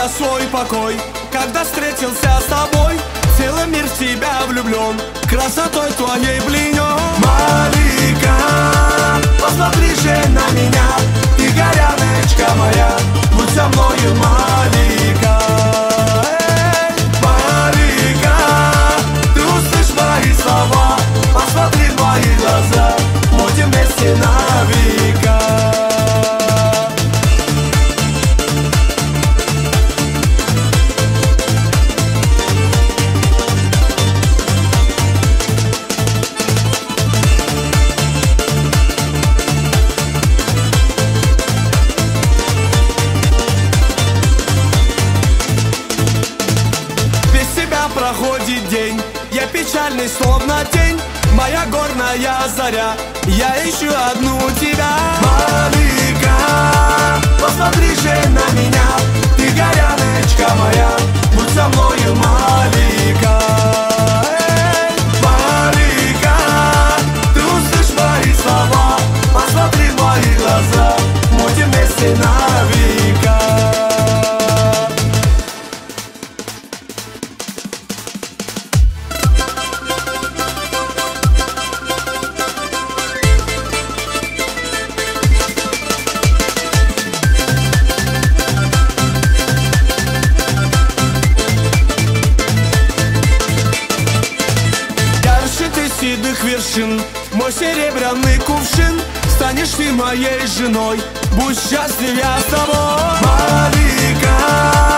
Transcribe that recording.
я свой покой. Когда встретился с тобой, целый мир в тебя влюблен, красотой твоей пленен. Малика, посмотри же на меня, ты горяночка моя, будь со мною, Малика. Малика, ты услышь мои слова, посмотри в мои глаза, будем вместе на века. Проходит день, я печальный, словно тень, моя горная заря, я ищу одну тебя. Малика, посмотри же на меня, ты горяночка моя, будь со мною, Малика. Малика, ты услышь мои слова, посмотри в мои глаза, будем вместе на века. Седых вершин, мой серебряный кувшин, станешь ты моей женой, будь счастлив я с тобой. Малика.